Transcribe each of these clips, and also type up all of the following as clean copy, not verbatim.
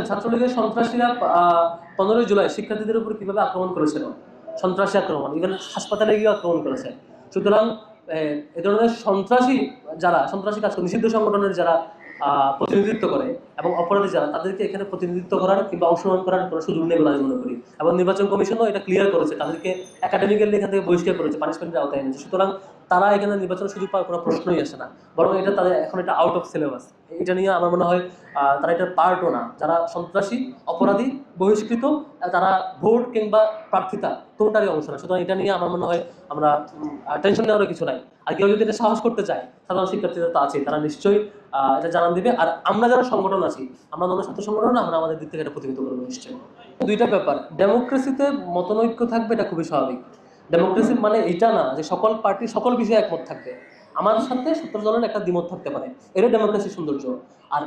ছাত্রলীগের সন্ত্রাসীরা 15 জুলাই শিক্ষার্থীদের উপর কিভাবে আক্রমণ করেছিল, সন্ত্রাসী আক্রমণ, ইভেন হাসপাতালে গিয়ে আক্রমণ করেছে। সুতরাং এ ধরনের সন্ত্রাসী কাজ করে, নিষিদ্ধ সংগঠনের যারা প্রতিনিধিত্ব করে এবং অপরাধী যারা, তাদেরকে এখানে প্রতিনিধিত্ব করার কিংবা অংশগ্রহণ করার কোনো সুযোগ নেই বলে আমি মনে করি। এবং নির্বাচন কমিশনও এটা ক্লিয়ার করেছে, তাদেরকে একাডেমিক্যালি এখান থেকে বহিষ্কার করেছে, পানিশমেন্টের আওতায় এনেছে। সুতরাং তারা এখানে নির্বাচনের সুযোগ পাওয়ার কোনো প্রশ্নই আসে না, বরং এটা তাদের এখন এটা আউট অফ সিলেবাস। এটা নিয়ে আমার মনে হয় তারা এটার পার্টও না। যারা সন্ত্রাসী, অপরাধী, বহিষ্কৃত, তারা ভোট কিংবা প্রার্থিতা কোনটারই অংশ না। সুতরাং এটা নিয়ে আমার মনে হয় আমরা টেনশন নেওয়ার কিছু নাই। আর কেউ যদি এটা সাহস করতে চায়, সাধারণ শিক্ষার্থীরা তো আছে, তারা নিশ্চয়ই এটা জানান দিবে। আর আমরা যারা সংগঠন আছি, আমরা অন্য ছাত্র সংগঠন, আমরা আমাদের দিক থেকে এটা প্রতিহত করবো নিশ্চয়ই। দুইটা ব্যাপার, ডেমোক্রেসিতে মতনৈক্য থাকবে, এটা খুবই স্বাভাবিক। ডেমোক্রেসি মানে এটা না যে সকল পার্টি সকল বিষয়ে একমত থাকবে। আমার সাথে 17 জনের একটা দ্বিমত থাকতে পারে, এটা ডেমোক্রেসির সৌন্দর্য। আর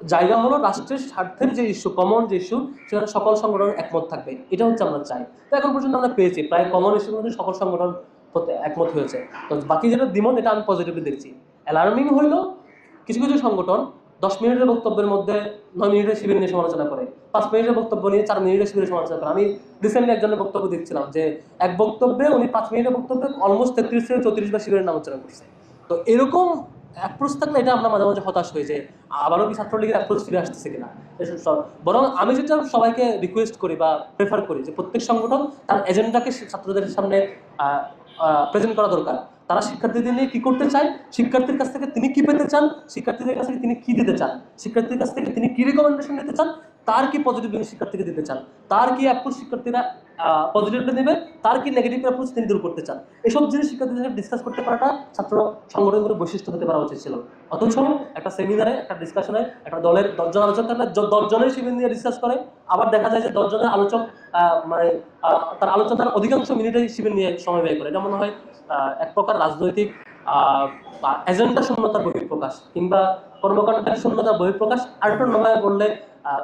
জায়গা হলো রাষ্ট্রের স্বার্থের যে ইস্যু, কমন যে ইস্যু, সেখানে সকল সংগঠন একমত থাকবে, এটা হচ্ছে আমরা চাই। তো এখন পর্যন্ত আমরা পেয়েছি প্রায় কমন ইস্যুর মধ্যে সকল সংগঠন একমত হয়েছে। তো বাকি যেটা দ্বিমত, এটা আমি পজিটিভলি দেখছি। অ্যালার্মিং হইল কিছু কিছু সংগঠন 10 মিনিটের বক্তব্যের মধ্যে 9 মিনিটের শিবির নিয়ে সমালোচনা করে, 5 মিনিটের বক্তব্য নিয়ে 4 মিনিটের শিবিরের সমালোচনা করে। আমি রিসেন্টলি একজনের বক্তব্য দেখছিলাম যে এক বক্তব্যে উনি 5 মিনিটের বক্তব্যে অলমোস্ট 33 থেকে 34 বার শিবিরের নাম উচ্চারণ করছে। তো এরকম অ্যাপ্রোচ থাকলে এটা আমরা মাঝে মাঝে হতাশ হই যে আবারও কি ছাত্রলীগের অ্যাপ্রোচ ফিরে আসতেছে কিনা। বরং আমি যেটা সবাইকে রিকোয়েস্ট করি বা প্রেফার করি যে প্রত্যেক সংগঠন তার এজেন্ডাকে ছাত্রদের সামনে প্রেজেন্ট করা দরকার। তারা শিক্ষার্থীদের নিয়ে কি করতে চায়, শিক্ষার্থীর কাছ থেকে তিনি কি পেতে চান, শিক্ষার্থীদের কাছ থেকে তিনি কি দিতে চান, শিক্ষার্থীর কাছ থেকে তিনি কি রিকমেন্ডেশন নিতে চান, তার কি পজিটিভ শিক্ষার্থীকে দিতে চান, তার কি অ্যাপ্রোচ শিক্ষার্থীরা পজিটিভটা নেবে, তার কি নেগেটিভ অ্যাপ্রোচ তিনি দূর করতে চান। এসব জিনিস শিক্ষার্থীদের সাথে ডিসকাস করতে পারাটা ছাত্র সংগঠনগুলোর বৈশিষ্ট্য হতে পারা উচিত ছিল। অথচ একটা সেমিনারে, একটা ডিসকাশনে, একটা দলের 10 জন আলোচক থাকলে 10 জনের শিবির নিয়ে ডিসকাস করে, আবার দেখা যায় যে 10 জনের আলোচক তার আলোচনার অধিকাংশ মিনিটে শিবির নিয়ে সময় ব্যয় করে। এটা মনে হয় এক প্রকার রাজনৈতিক এজেন্ডা শূন্যতার বহিঃপ্রকাশ কিংবা কর্মকাণ্ডের শূন্যতার বহিঃপ্রকাশ। আরেকটু নয় বললে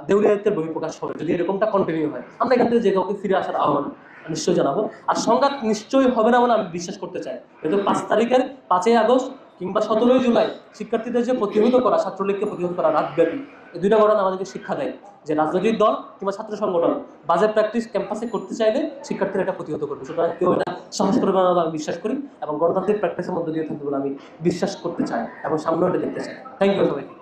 দেউলিয়াত্বের বহিঃপ্রকাশ হবে যদি এরকমটা কন্টিনিউ হয়। আমরা এখান থেকে যে কাউকে ফিরে আসার আহ্বান নিশ্চয়ই জানাবো। আর সংঘাত নিশ্চয়ই হবে না বলে আমি বিশ্বাস করতে চাই। কিন্তু 5 তারিখের 5ই আগস্ট কিংবা 17ই জুলাই শিক্ষার্থীদের যে প্রতিহত করা, ছাত্রলীগকে প্রতিহত করা রাতব্যাপী, এই দুইটা ঘটনা আমাদেরকে শিক্ষা দেয় যে রাজনৈতিক দল কিংবা ছাত্র সংগঠন বাজে প্র্যাকটিস ক্যাম্পাসে করতে চাইলে শিক্ষার্থীরা এটা প্রতিহত করবে। সুতরাং কেউ এটা সাহস করবে না আমি বিশ্বাস করি এবং গণতান্ত্রিক প্র্যাকটিসের মধ্যে দিয়ে থাকবে বলে আমি বিশ্বাস করতে চাই এবং সামনে এটা দেখতে চাই। থ্যাংক ইউ সবাইকে।